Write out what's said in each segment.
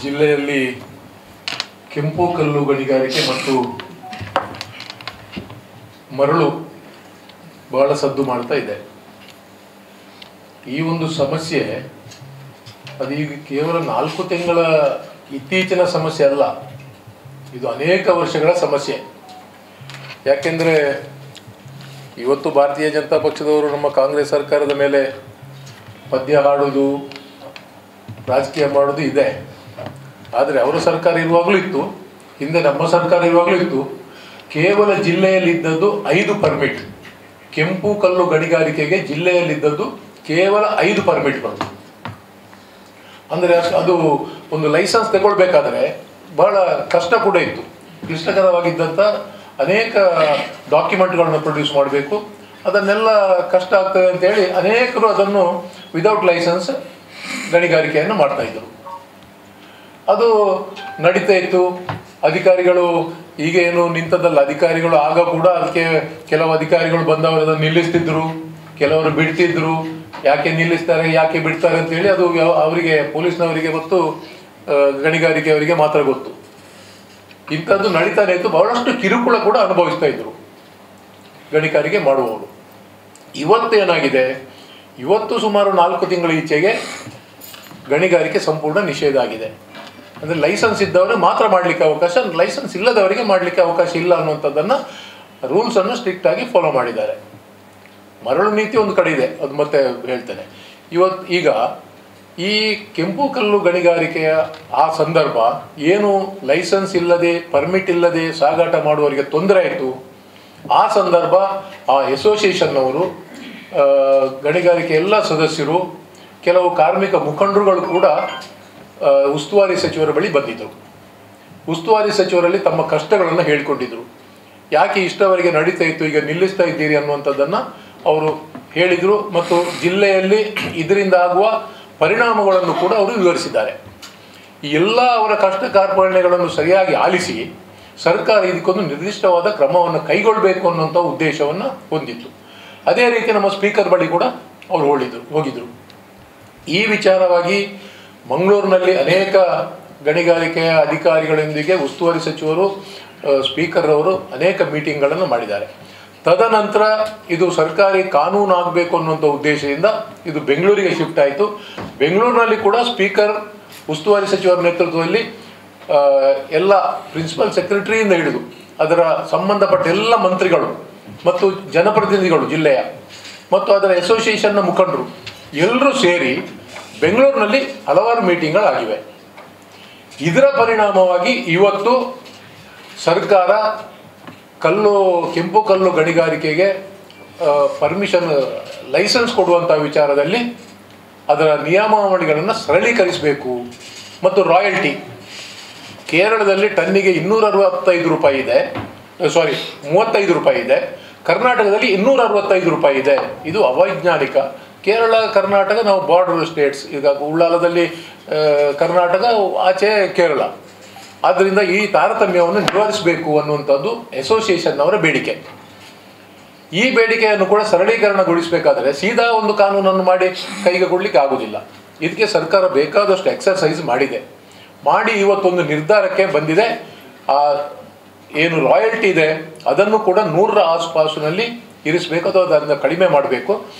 ಜಿಲ್ಲೆಯಲ್ಲಿ ಕೆಂಪು ಕಲ್ಲು ಗಣಿಗಾರಿಕೆ ಮತ್ತು ಮರಳು ಬಹಳ ಸದ್ದು ಮಾಡ್ತಾ ಇದೆ. ಈ ಒಂದು ಸಮಸ್ಯೆ ಅದೀಗ ಕೇವಲ 4 ತಿಂಗಳ ಇತ್ತೀಚಿನ ಸಮಸ್ಯೆ ಅಲ್ಲ, ಇದು ಅನೇಕ ವರ್ಷಗಳ ಸಮಸ್ಯೆ. ಯಾಕೆಂದರೆ ಇವತ್ತು ಭಾರತೀಯ ಜನತಾ ಪಕ್ಷದವರು ನಮ್ಮ ಕಾಂಗ್ರೆಸ್ ಸರ್ಕಾರದ ಮೇಲೆ ಪದ್ಯ ಹಾಡೋದು, ರಾಜಕೀಯ ಮಾಡೋದು ಇದೆ. ಆದರೆ ಅವರ ಸರ್ಕಾರ ಇರುವಾಗಲೂ ಇತ್ತು, ಹಿಂದೆ ನಮ್ಮ ಸರ್ಕಾರ ಇರುವಾಗಲೂ ಇತ್ತು. ಕೇವಲ ಜಿಲ್ಲೆಯಲ್ಲಿದ್ದದ್ದು 5 ಪರ್ಮಿಟ್. ಕೆಂಪು ಕಲ್ಲು ಗಣಿಗಾರಿಕೆಗೆ ಜಿಲ್ಲೆಯಲ್ಲಿದ್ದದ್ದು ಕೇವಲ 5 ಪರ್ಮಿಟ್ಗಳು. ಅಂದರೆ ಅದು ಒಂದು ಲೈಸೆನ್ಸ್ ತಗೊಳ್ಬೇಕಾದ್ರೆ ಬಹಳ ಕಷ್ಟ ಕೂಡ ಇತ್ತು. ಕ್ಲಿಷ್ಟಕರವಾಗಿದ್ದಂಥ ಅನೇಕ ಡಾಕ್ಯುಮೆಂಟ್ಗಳನ್ನು ಪ್ರೊಡ್ಯೂಸ್ ಮಾಡಬೇಕು. ಅದನ್ನೆಲ್ಲ ಕಷ್ಟ ಆಗ್ತದೆ ಅಂತೇಳಿ ಅನೇಕರು ಅದನ್ನು ವಿದೌಟ್ ಲೈಸೆನ್ಸ್ ಗಣಿಗಾರಿಕೆಯನ್ನು ಮಾಡ್ತಾಯಿದ್ದರು. ಅದು ನಡೀತಾ ಇತ್ತು. ಅಧಿಕಾರಿಗಳು ಈಗ ಏನು ನಿಂತದ್ದಲ್ಲ, ಅಧಿಕಾರಿಗಳು ಆಗ ಕೂಡ ಅದಕ್ಕೆ ಕೆಲವು ಅಧಿಕಾರಿಗಳು ಬಂದವರು ಅದನ್ನು ನಿಲ್ಲಿಸ್ತಿದ್ರು, ಕೆಲವರು ಬಿಡ್ತಿದ್ರು. ಯಾಕೆ ನಿಲ್ಲಿಸ್ತಾರೆ, ಯಾಕೆ ಬಿಡ್ತಾರೆ ಅಂತೇಳಿ ಅದು ಅವರಿಗೆ, ಪೊಲೀಸ್ನವರಿಗೆ ಮತ್ತು ಗಣಿಗಾರಿಕೆಯವರಿಗೆ ಮಾತ್ರ ಗೊತ್ತು. ಇಂಥದ್ದು ನಡೀತಾನೆ ಇತ್ತು. ಬಹಳಷ್ಟು ಕಿರುಕುಳ ಕೂಡ ಅನುಭವಿಸ್ತಾ ಇದ್ರು ಗಣಿಗಾರಿಕೆ ಮಾಡುವವರು. ಇವತ್ತೇನಾಗಿದೆ, ಇವತ್ತು ಸುಮಾರು 4 ತಿಂಗಳ ಈಚೆಗೆ ಗಣಿಗಾರಿಕೆ ಸಂಪೂರ್ಣ ನಿಷೇಧ ಆಗಿದೆ. ಅಂದರೆ ಲೈಸೆನ್ಸ್ ಇದ್ದವರು ಮಾತ್ರ ಮಾಡಲಿಕ್ಕೆ ಅವಕಾಶ, ಲೈಸೆನ್ಸ್ ಇಲ್ಲದವರಿಗೆ ಮಾಡಲಿಕ್ಕೆ ಅವಕಾಶ ಇಲ್ಲ ಅನ್ನುವಂಥದ್ದನ್ನು ರೂಲ್ಸನ್ನು ಸ್ಟ್ರಿಕ್ಟಾಗಿ ಫಾಲೋ ಮಾಡಿದ್ದಾರೆ. ಮರಳು ನೀತಿ ಒಂದು ಕಡೆ ಇದೆ, ಅದು ಮತ್ತೆ ಹೇಳ್ತೇನೆ. ಈಗ ಈ ಕೆಂಪು ಕಲ್ಲು ಗಣಿಗಾರಿಕೆಯ ಆ ಸಂದರ್ಭ ಏನು ಲೈಸೆನ್ಸ್ ಇಲ್ಲದೆ, ಪರ್ಮಿಟ್ ಇಲ್ಲದೆ ಸಾಗಾಟ ಮಾಡುವವರಿಗೆ ತೊಂದರೆ ಆಯಿತು. ಆ ಸಂದರ್ಭ ಆ ಅಸೋಸಿಯೇಷನ್ನವರು, ಗಣಿಗಾರಿಕೆ ಎಲ್ಲ ಸದಸ್ಯರು, ಕೆಲವು ಕಾರ್ಮಿಕ ಮುಖಂಡರುಗಳು ಕೂಡ ಉಸ್ತುವಾರಿ ಸಚಿವರ ಬಳಿ ಬಂದಿದ್ದರು. ಉಸ್ತುವಾರಿ ಸಚಿವರಲ್ಲಿ ತಮ್ಮ ಕಷ್ಟಗಳನ್ನು ಹೇಳಿಕೊಂಡಿದ್ದರು. ಯಾಕೆ ಇಷ್ಟವರೆಗೆ ನಡೀತಾ ಇತ್ತು, ಈಗ ನಿಲ್ಲಿಸ್ತಾ ಇದ್ದೀರಿ ಅನ್ನುವಂಥದ್ದನ್ನು ಅವರು ಹೇಳಿದರು. ಮತ್ತು ಜಿಲ್ಲೆಯಲ್ಲಿ ಇದರಿಂದ ಆಗುವ ಪರಿಣಾಮಗಳನ್ನು ಕೂಡ ಅವರು ವಿವರಿಸಿದ್ದಾರೆ. ಈ ಎಲ್ಲ ಅವರ ಕಷ್ಟ ಕಾರ್ಪಣ್ಯಗಳನ್ನು ಸರಿಯಾಗಿ ಆಲಿಸಿ ಸರ್ಕಾರ ಇದಕ್ಕೊಂದು ನಿರ್ದಿಷ್ಟವಾದ ಕ್ರಮವನ್ನು ಕೈಗೊಳ್ಳಬೇಕು ಅನ್ನುವಂಥ ಉದ್ದೇಶವನ್ನು ಹೊಂದಿತ್ತು. ಅದೇ ರೀತಿ ನಮ್ಮ ಸ್ಪೀಕರ್ ಬಳಿ ಕೂಡ ಅವರು ಹೋಗಿದ್ದರು. ಈ ವಿಚಾರವಾಗಿ ಮಂಗಳೂರಿನಲ್ಲಿ ಅನೇಕ ಗಣಿಗಾರಿಕೆಯ ಅಧಿಕಾರಿಗಳೊಂದಿಗೆ ಉಸ್ತುವಾರಿ ಸಚಿವರು, ಸ್ಪೀಕರ್ ಅವರು ಅನೇಕ ಮೀಟಿಂಗ್ಗಳನ್ನು ಮಾಡಿದ್ದಾರೆ. ತದನಂತರ ಇದು ಸರ್ಕಾರಿ ಕಾನೂನು ಆಗಬೇಕು ಅನ್ನುವಂಥ ಉದ್ದೇಶದಿಂದ ಇದು ಬೆಂಗಳೂರಿಗೆ ಶಿಫ್ಟ್ ಆಯಿತು. ಬೆಂಗಳೂರಿನಲ್ಲಿ ಕೂಡ ಸ್ಪೀಕರ್, ಉಸ್ತುವಾರಿ ಸಚಿವರ ನೇತೃತ್ವದಲ್ಲಿ ಎಲ್ಲ ಪ್ರಿನ್ಸಿಪಲ್ ಸೆಕ್ರೆಟರಿಯಿಂದ ಹಿಡಿದು ಅದರ ಸಂಬಂಧಪಟ್ಟ ಎಲ್ಲ ಮಂತ್ರಿಗಳು ಮತ್ತು ಜನಪ್ರತಿನಿಧಿಗಳು ಜಿಲ್ಲೆಯ ಮತ್ತು ಅದರ ಅಸೋಸಿಯೇಷನ್ನ ಮುಖಂಡರು ಎಲ್ಲರೂ ಸೇರಿ ಬೆಂಗಳೂರಿನಲ್ಲಿ ಹಲವಾರು ಮೀಟಿಂಗ್ಗಳಾಗಿವೆ. ಇದರ ಪರಿಣಾಮವಾಗಿ ಇವತ್ತು ಸರ್ಕಾರ ಕೆಂಪು ಕಲ್ಲು ಗಣಿಗಾರಿಕೆಗೆ ಲೈಸೆನ್ಸ್ ಕೊಡುವಂಥ ವಿಚಾರದಲ್ಲಿ ಅದರ ನಿಯಮಾವಳಿಗಳನ್ನು ಸರಳೀಕರಿಸಬೇಕು. ಮತ್ತು ರಾಯಲ್ಟಿ ಕೇರಳದಲ್ಲಿ ಟನ್ನಿಗೆ 265 ರೂಪಾಯಿ ಇದೆ, 35 ರೂಪಾಯಿ ಇದೆ. ಕರ್ನಾಟಕದಲ್ಲಿ 265 ರೂಪಾಯಿ ಇದೆ. ಇದು ಅವೈಜ್ಞಾನಿಕ. ಕೇರಳ, ಕರ್ನಾಟಕ ನಾವು ಬಾರ್ಡರ್ ಸ್ಟೇಟ್ಸ್. ಈಗ ಉಳ್ಳಾಲದಲ್ಲಿ ಕರ್ನಾಟಕ, ಆಚೆ ಕೇರಳ. ಆದ್ದರಿಂದ ಈ ತಾರತಮ್ಯವನ್ನು ನಿವಾರಿಸಬೇಕು ಅನ್ನುವಂಥದ್ದು ಅಸೋಸಿಯೇಷನ್ನವರ ಬೇಡಿಕೆ. ಈ ಬೇಡಿಕೆಯನ್ನು ಕೂಡ ಸರಳೀಕರಣಗೊಳಿಸಬೇಕಾದರೆ ಸೀದಾ ಒಂದು ಕಾನೂನನ್ನು ಮಾಡಿ ಕೈಗೆ ಕೊಡಲಿಕ್ಕೆ ಆಗೋದಿಲ್ಲ. ಇದಕ್ಕೆ ಸರ್ಕಾರ ಬೇಕಾದಷ್ಟು ಎಕ್ಸರ್ಸೈಸ್ ಮಾಡಿ ಇವತ್ತೊಂದು ನಿರ್ಧಾರಕ್ಕೆ ಬಂದಿದೆ. ಆ ಏನು ರಾಯಲ್ಟಿ ಇದೆ ಅದನ್ನು ಕೂಡ 100ರ ಆಸುಪಾಸಿನಲ್ಲಿ ಇರಿಸಬೇಕು ಅಥವಾ ಅದನ್ನು ಕಡಿಮೆ ಮಾಡಬೇಕು.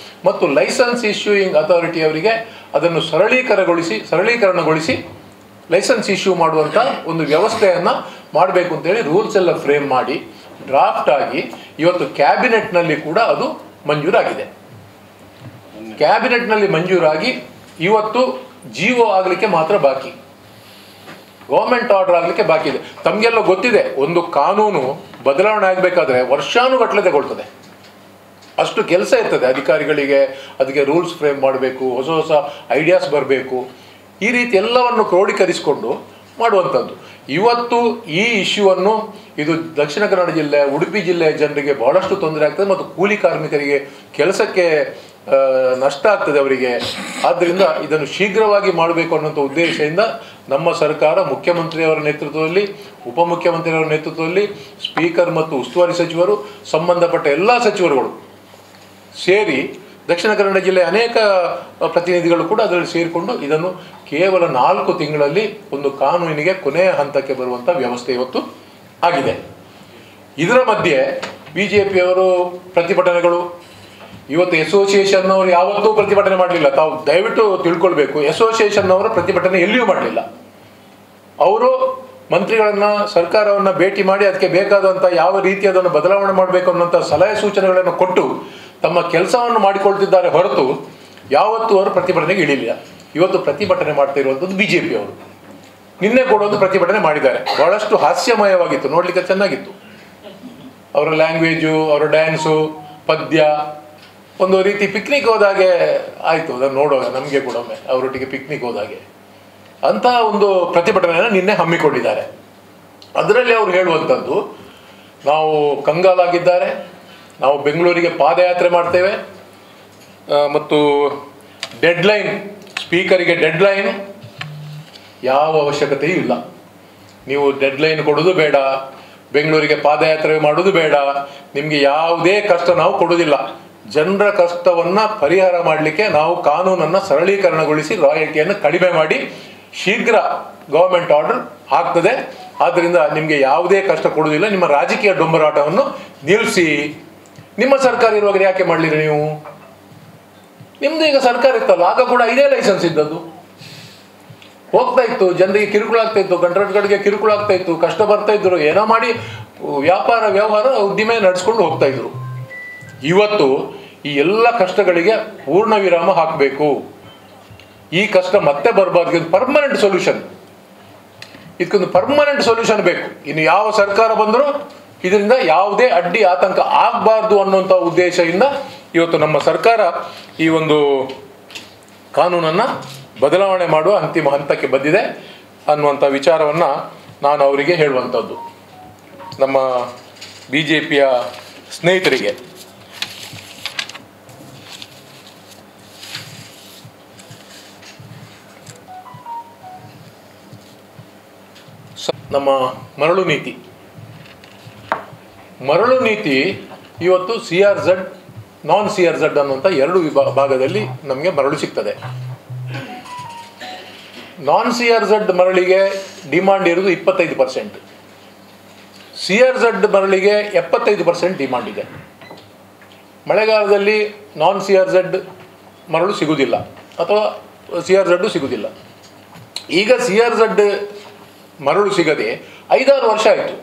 ಮತ್ತು ಲೈಸೆನ್ಸ್ ಇಶ್ಯೂಯಿಂಗ್ ಅಥಾರಿಟಿ ಅವರಿಗೆ ಅದನ್ನು ಸರಳೀಕರಣಗೊಳಿಸಿ ಲೈಸೆನ್ಸ್ ಇಶ್ಯೂ ಮಾಡುವಂಥ ಒಂದು ವ್ಯವಸ್ಥೆಯನ್ನು ಮಾಡಬೇಕು ಅಂತೇಳಿ ರೂಲ್ಸ್ ಎಲ್ಲ ಫ್ರೇಮ್ ಮಾಡಿ ಡ್ರಾಫ್ಟ್ ಆಗಿ ಇವತ್ತು ಕ್ಯಾಬಿನೆಟ್ನಲ್ಲಿ ಕೂಡ ಅದು ಮಂಜೂರಾಗಿದೆ. ಕ್ಯಾಬಿನೆಟ್ನಲ್ಲಿ ಮಂಜೂರಾಗಿ ಇವತ್ತು ಜಿಒ ಆಗಲಿಕ್ಕೆ ಮಾತ್ರ ಬಾಕಿ, ಗೌರ್ಮೆಂಟ್ ಆರ್ಡರ್ ಆಗಲಿಕ್ಕೆ ಬಾಕಿ ಇದೆ. ತಮಗೆಲ್ಲ ಗೊತ್ತಿದೆ, ಒಂದು ಕಾನೂನು ಬದಲಾವಣೆ ಆಗಬೇಕಾದ್ರೆ ವರ್ಷಾನುಗಟ್ಟಲೆ ತಗೊಳ್ತದೆ. ಅಷ್ಟು ಕೆಲಸ ಇರ್ತದೆ ಅಧಿಕಾರಿಗಳಿಗೆ. ಅದಕ್ಕೆ ರೂಲ್ಸ್ ಫ್ರೇಮ್ ಮಾಡಬೇಕು, ಹೊಸ ಐಡಿಯಾಸ್ ಬರಬೇಕು. ಈ ರೀತಿ ಎಲ್ಲವನ್ನು ಕ್ರೋಢೀಕರಿಸಿಕೊಂಡು ಮಾಡುವಂಥದ್ದು. ಇವತ್ತು ಈ ಇಶ್ಯೂವನ್ನು ಇದು ದಕ್ಷಿಣ ಕನ್ನಡ ಜಿಲ್ಲೆ, ಉಡುಪಿ ಜಿಲ್ಲೆಯ ಜನರಿಗೆ ಬಹಳಷ್ಟು ತೊಂದರೆ ಆಗ್ತದೆ ಮತ್ತು ಕೂಲಿ ಕಾರ್ಮಿಕರಿಗೆ ಕೆಲಸಕ್ಕೆ ನಷ್ಟ ಆಗ್ತದೆ ಅವರಿಗೆ. ಆದ್ದರಿಂದ ಇದನ್ನು ಶೀಘ್ರವಾಗಿ ಮಾಡಬೇಕು ಅನ್ನೋಂಥ ಉದ್ದೇಶದಿಂದ ನಮ್ಮ ಸರ್ಕಾರ ಮುಖ್ಯಮಂತ್ರಿಯವರ ನೇತೃತ್ವದಲ್ಲಿ, ಉಪಮುಖ್ಯಮಂತ್ರಿಯವರ ನೇತೃತ್ವದಲ್ಲಿ, ಸ್ಪೀಕರ್ ಮತ್ತು ಉಸ್ತುವಾರಿ ಸಚಿವರು, ಸಂಬಂಧಪಟ್ಟ ಎಲ್ಲ ಸಚಿವರುಗಳು ಸೇರಿ ದಕ್ಷಿಣ ಕನ್ನಡ ಜಿಲ್ಲೆಯ ಅನೇಕ ಪ್ರತಿನಿಧಿಗಳು ಕೂಡ ಅದರಲ್ಲಿ ಸೇರಿಕೊಂಡು ಇದನ್ನು ಕೇವಲ 4 ತಿಂಗಳಲ್ಲಿ ಒಂದು ಕಾನೂನಿಗೆ ಕೊನೆಯ ಹಂತಕ್ಕೆ ಬರುವಂಥ ವ್ಯವಸ್ಥೆ ಇವತ್ತು ಆಗಿದೆ. ಇದರ ಮಧ್ಯೆ BJPಯವರು ಪ್ರತಿಭಟನೆಗಳು, ಇವತ್ತು ಅಸೋಸಿಯೇಷನ್ನವರು ಯಾವತ್ತೂ ಪ್ರತಿಭಟನೆ ಮಾಡಲಿಲ್ಲ. ತಾವು ದಯವಿಟ್ಟು ತಿಳ್ಕೊಳ್ಬೇಕು, ಅಸೋಸಿಯೇಷನ್ನವರು ಪ್ರತಿಭಟನೆ ಎಲ್ಲಿಯೂ ಮಾಡಲಿಲ್ಲ. ಅವರು ಮಂತ್ರಿಗಳನ್ನು, ಸರ್ಕಾರವನ್ನು ಭೇಟಿ ಮಾಡಿ ಅದಕ್ಕೆ ಬೇಕಾದಂಥ ಯಾವ ರೀತಿ ಅದನ್ನು ಬದಲಾವಣೆ ಮಾಡಬೇಕು ಅನ್ನೋಂಥ ಸಲಹೆ ಸೂಚನೆಗಳನ್ನು ಕೊಟ್ಟು ತಮ್ಮ ಕೆಲಸವನ್ನು ಮಾಡಿಕೊಳ್ತಿದ್ದಾರೆ ಹೊರತು ಯಾವತ್ತೂ ಅವರು ಪ್ರತಿಭಟನೆಗೆ ಇಳಿಲಿಲ್ಲ. ಇವತ್ತು ಪ್ರತಿಭಟನೆ ಮಾಡ್ತಾ ಇರುವಂಥದ್ದು BJPಯವರು. ನಿನ್ನೆ ಕೂಡ ಒಂದು ಪ್ರತಿಭಟನೆ ಮಾಡಿದ್ದಾರೆ. ಬಹಳಷ್ಟು ಹಾಸ್ಯಮಯವಾಗಿತ್ತು, ನೋಡಲಿಕ್ಕೆ ಚೆನ್ನಾಗಿತ್ತು. ಅವರ ಲ್ಯಾಂಗ್ವೇಜು, ಅವರ ಡ್ಯಾನ್ಸು, ಪದ್ಯ ಒಂದು ರೀತಿ ಪಿಕ್ನಿಕ್ ಹೋದಾಗೆ ಆಯಿತು. ಅದನ್ನು ನೋಡುವಾಗ ನಮಗೆ ಕೂಡ ಒಮ್ಮೆ ಅವರೊಟ್ಟಿಗೆ ಪಿಕ್ನಿಕ್ ಹೋದಾಗೆ ಅಂಥ ಒಂದು ಪ್ರತಿಭಟನೆಯನ್ನು ನಿನ್ನೆ ಹಮ್ಮಿಕೊಂಡಿದ್ದಾರೆ. ಅದರಲ್ಲಿ ಅವರು ಹೇಳುವಂಥದ್ದು, ನಾವು ಕಂಗಾಲಾಗಿದ್ದಾರೆ, ನಾವು ಬೆಂಗಳೂರಿಗೆ ಪಾದಯಾತ್ರೆ ಮಾಡ್ತೇವೆ ಮತ್ತು ಡೆಡ್ಲೈನ್, ಸ್ಪೀಕರಿಗೆ ಡೆಡ್ಲೈನ್ ಯಾವ ಅವಶ್ಯಕತೆಯೂ ಇಲ್ಲ. ನೀವು ಡೆಡ್ಲೈನ್ ಕೊಡೋದು ಬೇಡ, ಬೆಂಗಳೂರಿಗೆ ಪಾದಯಾತ್ರೆ ಮಾಡೋದು ಬೇಡ, ನಿಮಗೆ ಯಾವುದೇ ಕಷ್ಟ ನಾವು ಕೊಡೋದಿಲ್ಲ. ಜನರ ಕಷ್ಟವನ್ನು ಪರಿಹಾರ ಮಾಡಲಿಕ್ಕೆ ನಾವು ಕಾನೂನನ್ನು ಸರಳೀಕರಣಗೊಳಿಸಿ ರಾಯಲ್ಟಿಯನ್ನು ಕಡಿಮೆ ಮಾಡಿ ಶೀಘ್ರ ಗವರ್ಮೆಂಟ್ ಆರ್ಡರ್ ಆಗ್ತದೆ. ಆದ್ದರಿಂದ ನಿಮಗೆ ಯಾವುದೇ ಕಷ್ಟ ಕೊಡೋದಿಲ್ಲ. ನಿಮ್ಮ ರಾಜಕೀಯ ಡೊಂಬರಾಟವನ್ನು ನಿಲ್ಲಿಸಿ. ನಿಮ್ಮ ಸರ್ಕಾರ ಇರುವಾಗ ಯಾಕೆ ಮಾಡಲಿಲ್ಲ ನೀವು? ನಿಮ್ಮದು ಈಗ ಸರ್ಕಾರ ಇತ್ತಲ್ಲ, ಆಗ ಕೂಡ ಇದೇ ಲೈಸೆನ್ಸ್ ಇದ್ದದ್ದು. ಹೋಗ್ತಾ ಇತ್ತು, ಜನರಿಗೆ ಕಿರುಕುಳ ಆಗ್ತಾ ಇತ್ತು, ಕಾಂಟ್ರಾಕ್ಟ್ಗಳಿಗೆ ಕಿರುಕುಳ ಆಗ್ತಾ ಇತ್ತು, ಕಷ್ಟ ಬರ್ತಾ ಇದ್ರು, ಏನೋ ಮಾಡಿ ವ್ಯಾಪಾರ ವ್ಯವಹಾರ ಉದ್ದಿಮೆ ನಡೆಸ್ಕೊಂಡು ಹೋಗ್ತಾ ಇದ್ರು. ಇವತ್ತು ಈ ಎಲ್ಲ ಕಷ್ಟಗಳಿಗೆ ಪೂರ್ಣ ವಿರಾಮ ಹಾಕಬೇಕು. ಈ ಕಷ್ಟ ಮತ್ತೆ ಬರಬಾರ್ದು. ಪರ್ಮನೆಂಟ್ ಸೊಲ್ಯೂಷನ್, ಇದಕ್ಕೊಂದು ಪರ್ಮನೆಂಟ್ ಸೊಲ್ಯೂಷನ್ ಬೇಕು. ಇನ್ನು ಯಾವ ಸರ್ಕಾರ ಬಂದರೂ ಇದರಿಂದ ಯಾವುದೇ ಅಡ್ಡಿ ಆತಂಕ ಆಗಬಾರ್ದು ಅನ್ನುವಂಥ ಉದ್ದೇಶದಿಂದ ಇವತ್ತು ನಮ್ಮ ಸರ್ಕಾರ ಈ ಒಂದು ಕಾನೂನನ್ನು ಬದಲಾವಣೆ ಮಾಡುವ ಅಂತಿಮ ಹಂತಕ್ಕೆ ಬಂದಿದೆ ಅನ್ನುವಂಥ ವಿಚಾರವನ್ನು ನಾನು ಅವರಿಗೆ ಹೇಳುವಂಥದ್ದು. ನಮ್ಮ BJPಯ ಸ್ನೇಹಿತರಿಗೆ ನಮ್ಮ ಮರಳು ನೀತಿ ಇವತ್ತು CRZ, ನಾನ್ CRZ ಅನ್ನುವಂಥ 2 ಭಾಗದಲ್ಲಿ ನಮಗೆ ಮರಳು ಸಿಗ್ತದೆ. ನಾನ್ CRZ ಮರಳಿಗೆ ಡಿಮಾಂಡ್ ಇರೋದು 25%, CRZ ಮರಳಿಗೆ 75% ಡಿಮಾಂಡ್ ಇದೆ. ಮಳೆಗಾಲದಲ್ಲಿ ನಾನ್ CRZ ಮರಳು ಸಿಗುವುದಿಲ್ಲ ಅಥವಾ CRZ ಸಿಗುವುದಿಲ್ಲ. ಈಗ CRZ ಮರಳು ಸಿಗದೆ 5-6 ವರ್ಷ ಆಯಿತು.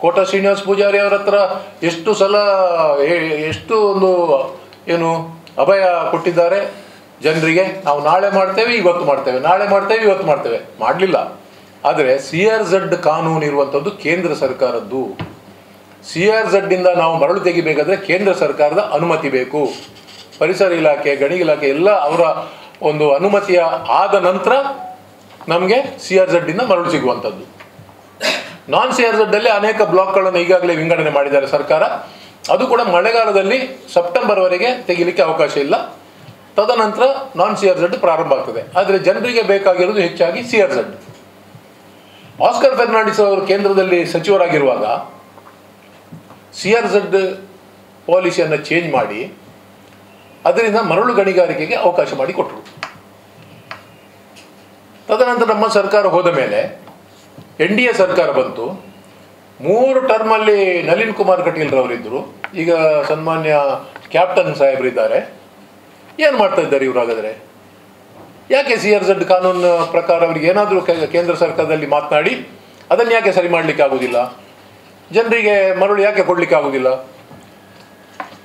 ಕೋಟ ಶ್ರೀನಿವಾಸ ಪೂಜಾರಿ ಅವರ ಹತ್ರ ಎಷ್ಟು ಸಲ ಎಷ್ಟು ಒಂದು ಏನು ಅಭಯ ಕೊಟ್ಟಿದ್ದಾರೆ ಜನರಿಗೆ, ನಾವು ನಾಳೆ ಮಾಡ್ತೇವೆ, ಇವತ್ತು ಮಾಡ್ತೇವೆ, ನಾಳೆ ಮಾಡ್ತೇವೆ, ಇವತ್ತು ಮಾಡ್ತೇವೆ, ಮಾಡಲಿಲ್ಲ. ಆದರೆ CRZ ಕಾನೂನು ಇರುವಂಥದ್ದು ಕೇಂದ್ರ ಸರ್ಕಾರದ್ದು. CRZ ಇಂದ ನಾವು ಮರಳು ತೆಗಿಬೇಕಾದ್ರೆ ಕೇಂದ್ರ ಸರ್ಕಾರದ ಅನುಮತಿ ಬೇಕು. ಪರಿಸರ ಇಲಾಖೆ, ಗಣಿ ಇಲಾಖೆ ಎಲ್ಲ ಅವರ ಒಂದು ಅನುಮತಿಯ ಆದ ನಂತರ ನಮಗೆ CRZ ಇಂದ ಮರಳು ಸಿಗುವಂಥದ್ದು. ನಾನ್ CRZ ಅಲ್ಲಿ ಅನೇಕ ಬ್ಲಾಕ್ಗಳನ್ನು ಈಗಾಗಲೇ ವಿಂಗಡಣೆ ಮಾಡಿದ್ದಾರೆ ಸರ್ಕಾರ. ಅದು ಕೂಡ ಮಳೆಗಾಲದಲ್ಲಿ ಸೆಪ್ಟೆಂಬರ್ವರೆಗೆ ತೆಗಿಲಿಕ್ಕೆ ಅವಕಾಶ ಇಲ್ಲ. ತದನಂತರ ನಾನ್ CRZ ಪ್ರಾರಂಭ ಆಗ್ತದೆ. ಆದರೆ ಜನರಿಗೆ ಬೇಕಾಗಿರೋದು ಹೆಚ್ಚಾಗಿ CRZ. ಆಸ್ಕರ್ ಫೆರ್ನಾಂಡಿಸ್ ಅವರು ಕೇಂದ್ರದಲ್ಲಿ ಸಚಿವರಾಗಿರುವಾಗ CRZ ಪಾಲಿಸಿಯನ್ನು ಚೇಂಜ್ ಮಾಡಿ ಅದರಿಂದ ಮರಳು ಗಣಿಗಾರಿಕೆಗೆ ಅವಕಾಶ ಮಾಡಿಕೊಟ್ರು. ತದನಂತರ ನಮ್ಮ ಸರ್ಕಾರ ಹೋದ ಮೇಲೆ NDA ಸರ್ಕಾರ ಬಂತು. 3 ಟರ್ಮಲ್ಲಿ ನಳಿನ್ ಕುಮಾರ್ ಕಟೀಲ್ರವರಿದ್ದರು, ಈಗ ಸನ್ಮಾನ್ಯ ಕ್ಯಾಪ್ಟನ್ ಸಾಹೇಬರಿದ್ದಾರೆ. ಏನು ಮಾಡ್ತಾ ಇದ್ದಾರೆ ಇವರು? ಹಾಗಾದರೆ ಯಾಕೆ CRZ ಕಾನೂನು ಪ್ರಕಾರ ಅವರಿಗೆ ಏನಾದರೂ ಕೇಂದ್ರ ಸರ್ಕಾರದಲ್ಲಿ ಮಾತನಾಡಿ ಅದನ್ನು ಯಾಕೆ ಸರಿ ಮಾಡಲಿಕ್ಕೆ ಆಗೋದಿಲ್ಲ? ಜನರಿಗೆ ಮರಳು ಯಾಕೆ ಕೊಡಲಿಕ್ಕೆ ಆಗೋದಿಲ್ಲ?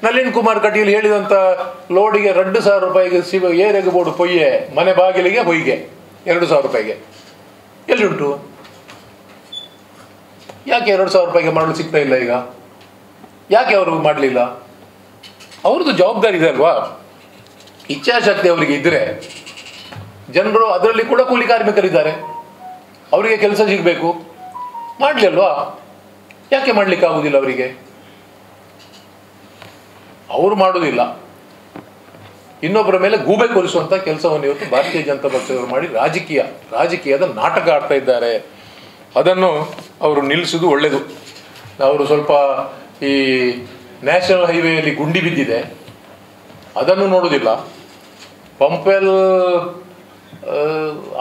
ನಳಿನ್ ಕುಮಾರ್ ಕಟೀಲ್ ಹೇಳಿದಂಥ ಲೋಡಿಗೆ 2,000 ರೂಪಾಯಿಗೆ ಏರೆಗಬೋಡು ಪೊಯ್ಯೆ, ಮನೆ ಬಾಗಿಲಿಗೆ ಹೊಯ್ಗೆ 2,000 ರೂಪಾಯಿಗೆ ಎಲ್ಲಿಂಟು? ಯಾಕೆ 2,000 ರೂಪಾಯಿಗೆ ಮರಳು ಸಿಗ್ತಾ ಇಲ್ಲ ಈಗ? ಯಾಕೆ ಅವರು ಮಾಡಲಿಲ್ಲ? ಅವ್ರದ್ದು ಜವಾಬ್ದಾರಿ ಇದೆ ಅಲ್ವಾ? ಇಚ್ಛಾಶಕ್ತಿ ಅವರಿಗೆ ಇದ್ದರೆ, ಜನರು ಅದರಲ್ಲಿ ಕೂಡ ಕೂಲಿ ಕಾರ್ಮಿಕರಿದ್ದಾರೆ, ಅವರಿಗೆ ಕೆಲಸ ಸಿಗಬೇಕು, ಮಾಡಲಿ ಅಲ್ವಾ? ಯಾಕೆ ಮಾಡಲಿಕ್ಕೆ ಆಗುವುದಿಲ್ಲ ಅವರಿಗೆ? ಅವರು ಮಾಡೋದಿಲ್ಲ. ಇನ್ನೊಬ್ಬರ ಮೇಲೆ ಗೂಬೆ ಕೊಲಿಸುವಂಥ ಕೆಲಸವನ್ನು ಇವತ್ತು ಭಾರತೀಯ ಜನತಾ ಪಕ್ಷದವರು ಮಾಡಿ ರಾಜಕೀಯದ ನಾಟಕ ಆಡ್ತಾ ಇದ್ದಾರೆ. ಅದನ್ನು ಅವರು ನಿಲ್ಲಿಸೋದು ಒಳ್ಳೆಯದು. ಅವರು ಸ್ವಲ್ಪ ಈ ನ್ಯಾಷನಲ್ ಹೈವೇಯಲ್ಲಿ ಗುಂಡಿ ಬಿದ್ದಿದೆ, ಅದನ್ನು ನೋಡೋದಿಲ್ಲ. ಪಂಪೆಲ್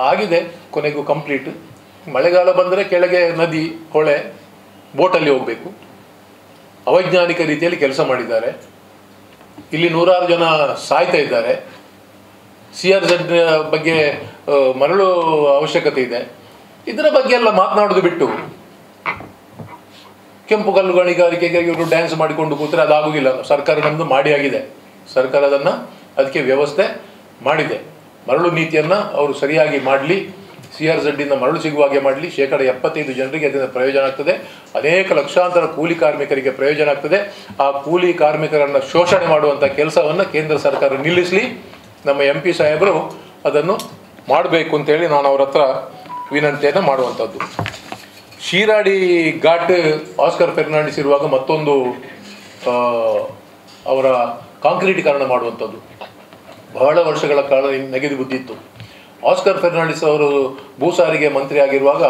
ಆಗಿದೆ ಕೊನೆಗೂ ಕಂಪ್ಲೀಟ್. ಮಳೆಗಾಲ ಬಂದರೆ ಕೆಳಗೆ ನದಿ ಹೊಳೆ ಬೋಟಲ್ಲಿ ಹೋಗಬೇಕು. ಅವೈಜ್ಞಾನಿಕ ರೀತಿಯಲ್ಲಿ ಕೆಲಸ ಮಾಡಿದ್ದಾರೆ. ಇಲ್ಲಿ 100 ಜನ ಸಾಯ್ತಾ ಇದ್ದಾರೆ. CRZ ಬಗ್ಗೆ ಮರಳು ಅವಶ್ಯಕತೆ ಇದೆ. ಇದರ ಬಗ್ಗೆ ಎಲ್ಲ ಮಾತನಾಡೋದು ಬಿಟ್ಟು ಕೆಂಪು ಕಲ್ಲು ಗಣಿಗಾರಿಕೆಗೆ ಇವರು ಡ್ಯಾನ್ಸ್ ಮಾಡಿಕೊಂಡು ಕೂತ್ರೆ ಅದಾಗೋದಿಲ್ಲ. ಸರ್ಕಾರ ನಮ್ಮದು ಮಾಡಿ ಆಗಿದೆ. ಸರ್ಕಾರ ಅದಕ್ಕೆ ವ್ಯವಸ್ಥೆ ಮಾಡಿದೆ. ಮರಳು ನೀತಿಯನ್ನು ಅವರು ಸರಿಯಾಗಿ ಮಾಡಲಿ, CRZಯಿಂದ ಮರಳು ಸಿಗುವ ಹಾಗೆ ಮಾಡಲಿ. 75% ಜನರಿಗೆ ಅದರಿಂದ ಪ್ರಯೋಜನ ಆಗ್ತದೆ. ಅನೇಕ ಲಕ್ಷಾಂತರ ಕೂಲಿ ಕಾರ್ಮಿಕರಿಗೆ ಪ್ರಯೋಜನ ಆಗ್ತದೆ. ಆ ಕೂಲಿ ಕಾರ್ಮಿಕರನ್ನು ಶೋಷಣೆ ಮಾಡುವಂಥ ಕೆಲಸವನ್ನು ಕೇಂದ್ರ ಸರ್ಕಾರ ನಿಲ್ಲಿಸಲಿ. ನಮ್ಮ MP ಸಾಹೇಬರು ಅದನ್ನು ಮಾಡಬೇಕು ಅಂತೇಳಿ ನಾನು ಅವ್ರ ಹತ್ರ ವಿನಂತಿಯನ್ನು ಮಾಡುವಂಥದ್ದು. ಶಿರಾಡಿ ಘಾಟ್ ಆಸ್ಕರ್ ಫೆರ್ನಾಂಡಿಸ್ ಇರುವಾಗ ಮತ್ತೊಂದು ಅವರ ಕಾಂಕ್ರೀಟೀಕರಣ ಮಾಡುವಂಥದ್ದು ಬಹಳ ವರ್ಷಗಳ ಕಾಲ ನೆಗೆದು ಬಿದ್ದಿತ್ತು. ಆಸ್ಕರ್ ಫೆರ್ನಾಂಡಿಸ್ ಅವರು ಭೂ ಸಾರಿಗೆ ಮಂತ್ರಿ ಆಗಿರುವಾಗ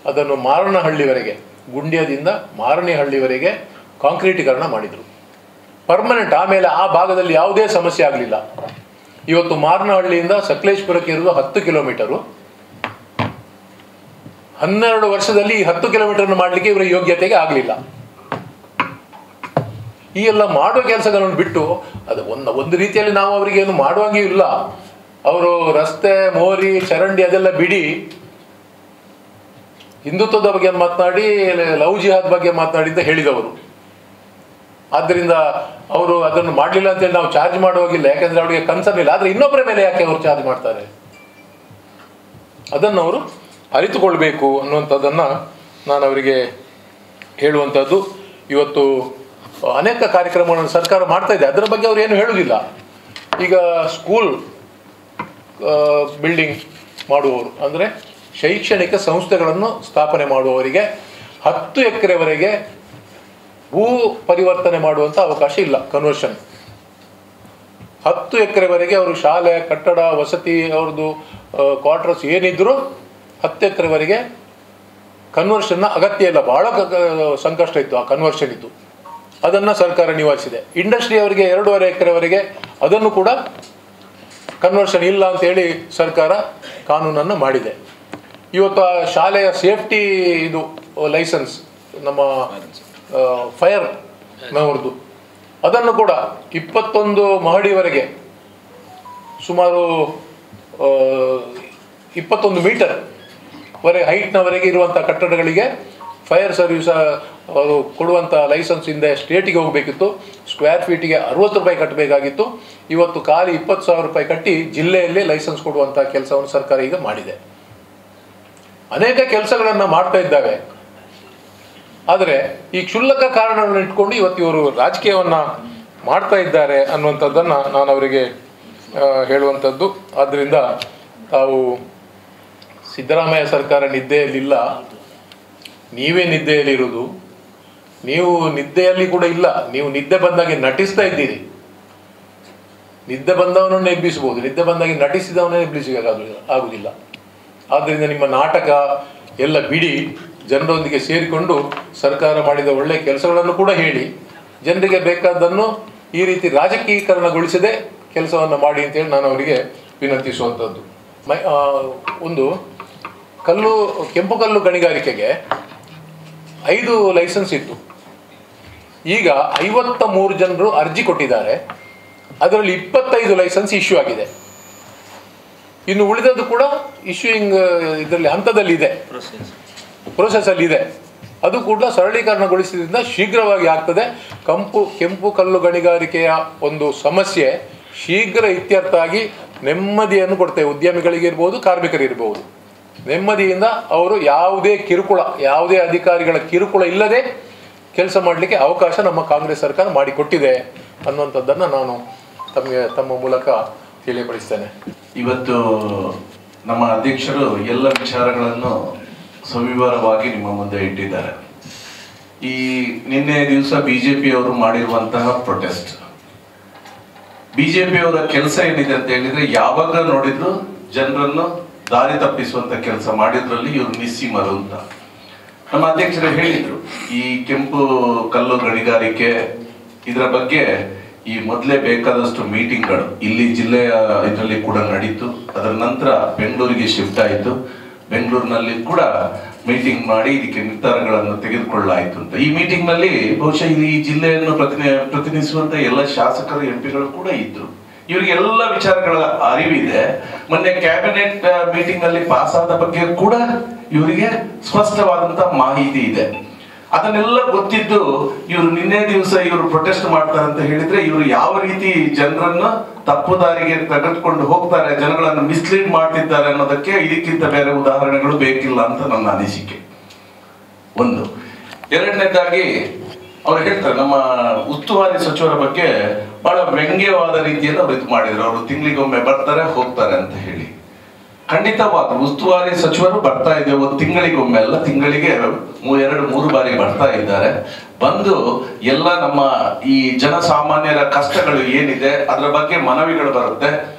ಅದನ್ನು ಮಾರನಹಳ್ಳಿವರೆಗೆ, ಗುಂಡ್ಯದಿಂದ ಮಾರನಹಳ್ಳಿವರೆಗೆ ಕಾಂಕ್ರೀಟೀಕರಣ ಮಾಡಿದರು, ಪರ್ಮನೆಂಟ್. ಆಮೇಲೆ ಆ ಭಾಗದಲ್ಲಿ ಯಾವುದೇ ಸಮಸ್ಯೆ ಆಗಲಿಲ್ಲ. ಇವತ್ತು ಮಾರನಹಳ್ಳಿಯಿಂದ ಸಕಲೇಶ್ಪುರಕ್ಕೆ ಇರುವ 10 ಕಿಲೋಮೀಟರು 12 ವರ್ಷದಲ್ಲಿ 10 ಕಿಲೋಮೀಟರ್ನ ಮಾಡಲಿಕ್ಕೆ ಇವರ ಯೋಗ್ಯತೆಗೆ ಆಗಲಿಲ್ಲ. ಈ ಎಲ್ಲ ಮಾಡುವ ಕೆಲಸಗಳನ್ನು ಬಿಟ್ಟು ಅದು ಒಂದು ರೀತಿಯಲ್ಲಿ ನಾವು ಅವರಿಗೆ ಏನು ಮಾಡುವಾಗೂ ಇಲ್ಲ. ಅವರು ರಸ್ತೆ, ಮೋರಿ, ಚರಂಡಿ ಅದೆಲ್ಲ ಬಿಡಿ, ಹಿಂದುತ್ವದ ಬಗ್ಗೆ ಮಾತನಾಡಿ, ಲವ್ ಜಿಹಾದ್ ಬಗ್ಗೆ ಮಾತನಾಡಿದ್ದ ಹೇಳಿದವರು. ಆದ್ದರಿಂದ ಅವರು ಅದನ್ನು ಮಾಡಲಿಲ್ಲ ಅಂತೇಳಿ ನಾವು ಚಾರ್ಜ್ ಮಾಡುವಾಗಿಲ್ಲ, ಯಾಕಂದರೆ ಅವರಿಗೆ ಕನ್ಸರ್ನ್ ಇಲ್ಲ. ಆದರೆ ಇನ್ನೊಬ್ಬರ ಮೇಲೆ ಯಾಕೆ ಅವರು ಚಾರ್ಜ್ ಮಾಡ್ತಾರೆ? ಅದನ್ನು ಅವರು ಅರಿತುಕೊಳ್ಬೇಕು ಅನ್ನುವಂಥದ್ದನ್ನು ನಾನು ಅವರಿಗೆ ಹೇಳುವಂಥದ್ದು. ಇವತ್ತು ಅನೇಕ ಕಾರ್ಯಕ್ರಮಗಳನ್ನು ಸರ್ಕಾರ ಮಾಡ್ತಾ ಇದೆ, ಅದರ ಬಗ್ಗೆ ಅವರು ಏನು ಹೇಳುವುದಿಲ್ಲ. ಈಗ ಸ್ಕೂಲ್ ಬಿಲ್ಡಿಂಗ್ ಮಾಡುವವರು, ಅಂದರೆ ಶೈಕ್ಷಣಿಕ ಸಂಸ್ಥೆಗಳನ್ನು ಸ್ಥಾಪನೆ ಮಾಡುವವರಿಗೆ 10 ಎಕರೆವರೆಗೆ ಭೂ ಪರಿವರ್ತನೆ ಮಾಡುವಂಥ ಅವಕಾಶ ಇಲ್ಲ. ಕನ್ವರ್ಷನ್ 10 ಎಕರೆವರೆಗೆ ಅವರು ಶಾಲೆ, ಕಟ್ಟಡ, ವಸತಿ, ಅವ್ರದ್ದು ಕ್ವಾರ್ಟರ್ಸ್ ಏನಿದ್ರು 10 ಎಕರೆವರೆಗೆ ಕನ್ವರ್ಷನ್ನ ಅಗತ್ಯ ಇಲ್ಲ. ಬಹಳ ಸಂಕಷ್ಟ ಇತ್ತು ಆ ಕನ್ವರ್ಷನ್ ಇತ್ತು. ಅದನ್ನು ಸರ್ಕಾರ ನಿವಾರಿಸಿದೆ. ಇಂಡಸ್ಟ್ರಿ ಅವರಿಗೆ 2.5 ಎಕರೆವರೆಗೆ ಅದನ್ನು ಕೂಡ ಕನ್ವರ್ಷನ್ ಇಲ್ಲ ಅಂತೇಳಿ ಸರ್ಕಾರ ಕಾನೂನನ್ನು ಮಾಡಿದೆ. ಇವತ್ತು ಆ ಶಾಲೆಯ ಸೇಫ್ಟಿ ಇದು ಲೈಸೆನ್ಸ್ ನಮ್ಮ ಫೈರ್ ನವರದು, ಅದನ್ನು ಕೂಡ 21 ಮಹಡಿವರೆಗೆ, ಸುಮಾರು 21 ಮೀಟರ್ ಹೈಟ್ನವರೆಗೆ ಇರುವಂಥ ಕಟ್ಟಡಗಳಿಗೆ ಫೈರ್ ಸರ್ವಿಸ್ ಅವರು ಕೊಡುವಂಥ ಲೈಸೆನ್ಸ್ ಹಿಂದೆ ಸ್ಟೇಟಿಗೆ ಹೋಗಬೇಕಿತ್ತು. ಸ್ಕ್ವೇರ್ ಫೀಟಿಗೆ 60 ರೂಪಾಯಿ ಕಟ್ಟಬೇಕಾಗಿತ್ತು. ಇವತ್ತು ಖಾಲಿ 20,000 ರೂಪಾಯಿ ಕಟ್ಟಿ ಜಿಲ್ಲೆಯಲ್ಲಿ ಲೈಸೆನ್ಸ್ ಕೊಡುವಂಥ ಕೆಲಸವನ್ನು ಸರ್ಕಾರ ಈಗ ಮಾಡಿದೆ. ಅನೇಕ ಕೆಲಸಗಳನ್ನು ಮಾಡ್ತಾ ಇದ್ದಾವೆ. ಆದರೆ ಈ ಕ್ಷುಲ್ಲಕ ಕಾರಣಗಳನ್ನು ಇಟ್ಕೊಂಡು ಇವತ್ತು ಇವರು ರಾಜಕೀಯವನ್ನು ಮಾಡ್ತಾ ಇದ್ದಾರೆ ಅನ್ನುವಂಥದ್ದನ್ನು ನಾನು ಅವರಿಗೆ ಹೇಳುವಂಥದ್ದು. ಆದ್ದರಿಂದ ತಾವು ಸಿದ್ದರಾಮಯ್ಯ ಸರ್ಕಾರ ನಿದ್ದೆಯಲ್ಲಿಲ್ಲ, ನೀವೇ ನಿದ್ದೆಯಲ್ಲಿರುವುದು. ನೀವು ನಿದ್ದೆಯಲ್ಲಿ ಕೂಡ ಇಲ್ಲ, ನೀವು ನಿದ್ದೆ ಬಂದಾಗೆ ನಟಿಸ್ತಾ ಇದ್ದೀರಿ. ನಿದ್ದೆ ಬಂದವನನ್ನು ಎಬ್ಬಿಸಬಹುದು, ನಿದ್ದೆ ಬಂದಾಗೆ ನಟಿಸಿದವನನ್ನು ಆಗುವುದಿಲ್ಲ. ಆದ್ದರಿಂದ ನಿಮ್ಮ ನಾಟಕ ಎಲ್ಲ ಬಿಡಿ, ಜನರೊಂದಿಗೆ ಸೇರಿಕೊಂಡು ಸರ್ಕಾರ ಮಾಡಿದ ಒಳ್ಳೆಯ ಕೆಲಸಗಳನ್ನು ಕೂಡ ಹೇಳಿ, ಜನರಿಗೆ ಬೇಕಾದ್ದನ್ನು ಈ ರೀತಿ ರಾಜಕೀಕರಣಗೊಳಿಸದೆ ಕೆಲಸವನ್ನು ಮಾಡಿ ಅಂತೇಳಿ ನಾನು ಅವರಿಗೆ ವಿನಂತಿಸುವಂಥದ್ದು. ಒಂದು ಕೆಂಪು ಕಲ್ಲು ಗಣಿಗಾರಿಕೆಗೆ 5 ಲೈಸೆನ್ಸ್ ಇತ್ತು. ಈಗ 53 ಜನರು ಅರ್ಜಿ ಕೊಟ್ಟಿದ್ದಾರೆ. ಅದರಲ್ಲಿ 25 ಲೈಸೆನ್ಸ್ ಇಶ್ಯೂ ಆಗಿದೆ. ಇನ್ನು ಉಳಿದದ್ದು ಕೂಡ ಇಶ್ಯೂಯಿಂಗ್ ಇದರಲ್ಲಿ ಹಂತದಲ್ಲಿದೆ, ಪ್ರೊಸೆಸಲ್ಲಿ ಇದೆ. ಅದು ಕೂಡ ಸರಳೀಕರಣಗೊಳಿಸಿದ್ರಿಂದ ಶೀಘ್ರವಾಗಿ ಆಗ್ತದೆ. ಕೆಂಪು ಕಲ್ಲು ಗಣಿಗಾರಿಕೆಯ ಒಂದು ಸಮಸ್ಯೆ ಶೀಘ್ರ ಇತ್ಯರ್ಥ ಆಗಿ ನೆಮ್ಮದಿಯನ್ನು ಕೊಡ್ತೇವೆ. ಉದ್ಯಮಿಗಳಿಗಿರ್ಬೋದು, ಕಾರ್ಮಿಕರಿರ್ಬೋದು. ನೆಮ್ಮದಿಯಿಂದ ಅವರು ಯಾವುದೇ ಅಧಿಕಾರಿಗಳ ಕಿರುಕುಳ ಇಲ್ಲದೆ ಕೆಲಸ ಮಾಡಲಿಕ್ಕೆ ಅವಕಾಶ ನಮ್ಮ ಕಾಂಗ್ರೆಸ್ ಸರ್ಕಾರ ಮಾಡಿಕೊಟ್ಟಿದೆ ಅನ್ನುವಂಥದ್ದನ್ನು ನಾನು ತಮ್ಮ ಮೂಲಕ ತಿಳಿಯಪಡಿಸ್ತೇನೆ. ಇವತ್ತು ನಮ್ಮ ಅಧ್ಯಕ್ಷರು ಎಲ್ಲ ವಿಚಾರಗಳನ್ನು ಸವಿವರವಾಗಿ ನಿಮ್ಮ ಮುಂದೆ ಇಟ್ಟಿದ್ದಾರೆ. ಈ ನಿನ್ನೆ ದಿವಸ ಬಿಜೆಪಿಯವರು ಮಾಡಿರುವಂತಹ ಪ್ರೊಟೆಸ್ಟ್, ಬಿಜೆಪಿಯವರ ಕೆಲಸ ಏನಿದೆ ಅಂತ ಹೇಳಿದ್ರೆ, ಯಾವಾಗ ನೋಡಿದ್ರು ಜನರನ್ನು ದಾರಿ ತಪ್ಪಿಸುವಂತ ಕೆಲಸ ಮಾಡಿದ್ರಲ್ಲಿ ಇವರು ನಿಸ್ಸೀಮರು ಅಂತ ನಮ್ಮ ಅಧ್ಯಕ್ಷರು ಹೇಳಿದ್ರು. ಈ ಕೆಂಪು ಕಲ್ಲು ಗಣಿಗಾರಿಕೆ ಇದರ ಬಗ್ಗೆ ಈ ಮೊದಲೇ ಬೇಕಾದಷ್ಟು ಮೀಟಿಂಗ್ಗಳು ಇಲ್ಲಿ ಜಿಲ್ಲೆಯ ಇದರಲ್ಲಿ ಕೂಡ ನಡೀತು. ಅದರ ನಂತರ ಬೆಂಗಳೂರಿಗೆ ಶಿಫ್ಟ್ ಆಯಿತು. ಬೆಂಗಳೂರಿನಲ್ಲಿ ಕೂಡ ಮೀಟಿಂಗ್ ಮಾಡಿ ಇದಕ್ಕೆ ನಿರ್ಧಾರಗಳನ್ನು ತೆಗೆದುಕೊಳ್ಳಾಯಿತು ಅಂತ. ಈ ಮೀಟಿಂಗ್ ನಲ್ಲಿ ಬಹುಶಃ ಈ ಜಿಲ್ಲೆಯನ್ನು ಪ್ರತಿನಿಧಿಸುವಂತ ಎಲ್ಲ ಶಾಸಕರು ಎಂಪಿಗಳು ಕೂಡ ಇದ್ರು. ಇವರಿಗೆ ಎಲ್ಲ ವಿಚಾರಗಳ ಅರಿವಿದೆ. ಮೊನ್ನೆ ಕ್ಯಾಬಿನೆಟ್ ಮೀಟಿಂಗ್ ನಲ್ಲಿ ಪಾಸ್ ಆದ ಬಗ್ಗೆ ಕೂಡ ಇವರಿಗೆ ಸ್ಪಷ್ಟವಾದಂತ ಮಾಹಿತಿ ಇದೆ. ಅದನ್ನೆಲ್ಲ ಗೊತ್ತಿದ್ದು ಇವರು ನಿನ್ನೆ ದಿವಸ ಇವರು ಪ್ರೊಟೆಸ್ಟ್ ಮಾಡ್ತಾರೆ ಅಂತ ಹೇಳಿದ್ರೆ ಇವರು ಯಾವ ರೀತಿ ಜನರನ್ನ ತಪ್ಪು ದಾರಿಗೆ ತೆಗೆದುಕೊಂಡು ಹೋಗ್ತಾರೆ, ಜನಗಳನ್ನು ಮಿಸ್ಲೀಡ್ ಮಾಡ್ತಿದ್ದಾರೆ ಅನ್ನೋದಕ್ಕೆ ಇದಕ್ಕಿಂತ ಬೇರೆ ಉದಾಹರಣೆಗಳು ಬೇಕಿಲ್ಲ ಅಂತ ನನ್ನ ಅನಿಸಿಕೆ. ಒಂದು. ಎರಡನೇದಾಗಿ ಅವ್ರು ಹೇಳ್ತಾರೆ ನಮ್ಮ ಉಸ್ತುವಾರಿ ಸಚಿವರ ಬಗ್ಗೆ ಬಹಳ ವ್ಯಂಗ್ಯವಾದ ರೀತಿಯಲ್ಲಿ ಅವ್ರು ಇದು ಮಾಡಿದ್ರು. ಅವರು ತಿಂಗಳಿಗೊಮ್ಮೆ ಬರ್ತಾರೆ ಹೋಗ್ತಾರೆ ಅಂತ ಹೇಳಿ. ಖಂಡಿತವಾದ ಉಸ್ತುವಾರಿ ಸಚಿವರು ಬರ್ತಾ ಇದೆ, ಒಂದು ತಿಂಗಳಿಗೊಮ್ಮೆ ಅಲ್ಲ, ತಿಂಗಳಿಗೆ 2-3 ಬಾರಿ ಬರ್ತಾ ಇದ್ದಾರೆ. ಬಂದು ಎಲ್ಲ ನಮ್ಮ ಈ ಜನಸಾಮಾನ್ಯರ ಕಷ್ಟಗಳು ಏನಿದೆ ಅದರ ಬಗ್ಗೆ ಮನವಿಗಳು ಬರುತ್ತೆ,